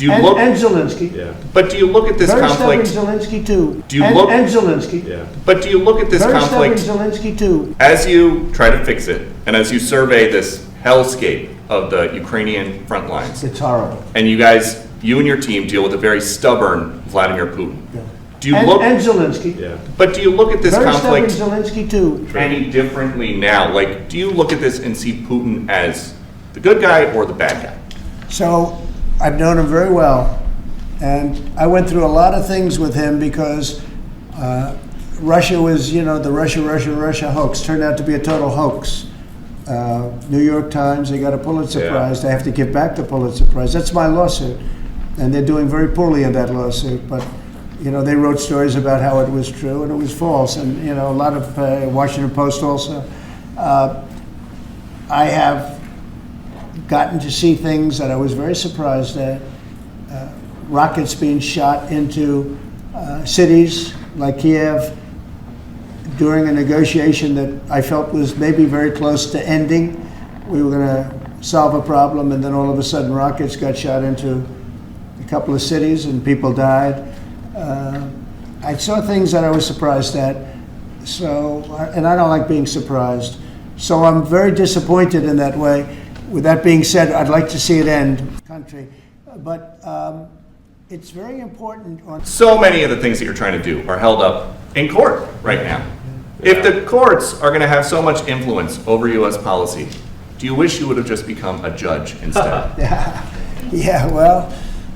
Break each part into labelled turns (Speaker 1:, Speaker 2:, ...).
Speaker 1: Do you
Speaker 2: and,
Speaker 1: look
Speaker 2: and Zelensky.
Speaker 1: Yeah. But do you look at this
Speaker 2: Very
Speaker 1: conflict?
Speaker 2: stubborn Zelensky too.
Speaker 1: Do you
Speaker 2: and,
Speaker 1: look
Speaker 2: and Zelensky.
Speaker 1: Yeah. But do you look at this
Speaker 2: Very
Speaker 1: conflict
Speaker 2: stubborn Zelensky too.
Speaker 1: as you try to fix it, and as you survey this hellscape of the Ukrainian front lines,
Speaker 2: It's horrible.
Speaker 1: and you and your team deal with a very stubborn Vladimir Putin?
Speaker 2: Yeah.
Speaker 1: Do you
Speaker 2: and,
Speaker 1: look?
Speaker 2: and Zelensky.
Speaker 1: Yeah. But do you look at this
Speaker 2: Very
Speaker 1: conflict
Speaker 2: stubborn Zelensky too.
Speaker 1: any differently now? Like, do you look at this and see Putin as the good guy or the bad guy?
Speaker 2: So I've known him very well, and I went through a lot of things with him because Russia was, the Russia hoax turned out to be a total hoax. New York Times, they got a Pulitzer Prize. They have to give back the Pulitzer Prize. That's my lawsuit, and they're doing very poorly in that lawsuit. But they wrote stories about how it was true and it was false, and a lot of Washington Post also. I have gotten to see things that I was very surprised at. Rockets being shot into cities like Kyiv during a negotiation that I felt was maybe very close to ending. We were going to solve a problem, and then all of a sudden rockets got shot into a couple of cities and people died. I saw things that I was surprised at, and I don't like being surprised. So I'm very disappointed in that way. With that being said, I'd like to see it end, country. But it's very important.
Speaker 1: So many of the things that you're trying to do are held up in court right now. If the courts are going to have so much influence over U.S. policy, do you wish you would have just become a judge instead?
Speaker 2: Yeah, well,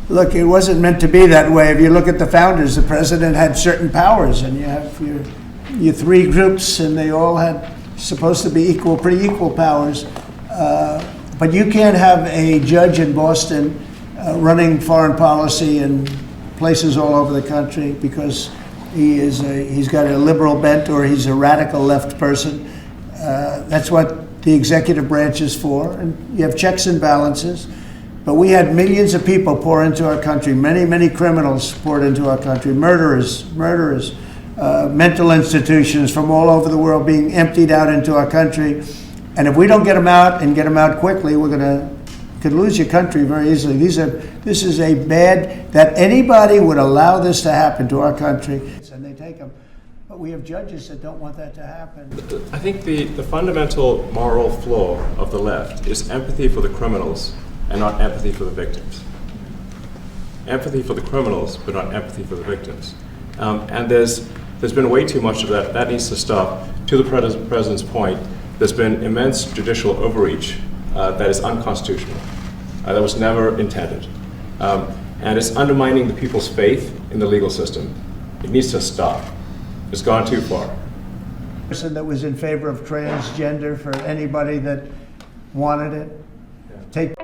Speaker 2: look, it wasn't meant to be that way. If you look at the founders, the president had certain powers, and you have your three groups, and they all had supposed to be pretty equal powers. But you can't have a judge in Boston running foreign policy in places all over the country because he's got a liberal bent or he's a radical left person. That's what the executive branch is for, and you have checks and balances. But we had millions of people pour into our country, many criminals poured into our country, murderers, mental institutions from all over the world being emptied out into our country. And if we don't get them out and get them out quickly, could lose your country very easily. This is a bad, that anybody would allow this to happen to our country, and they take them. But we have judges that don't want that to happen.
Speaker 3: I think the fundamental moral flaw of the left is empathy for the criminals and not empathy for the victims. Empathy for the criminals, but not empathy for the victims. And there's been way too much of that. That needs to stop. To the president's point, there's been immense judicial overreach that is unconstitutional. That was never intended. And it's undermining the people's faith in the legal system. It needs to stop. It's gone too far.
Speaker 2: Person that was in favor of transgender for anybody that wanted it. Take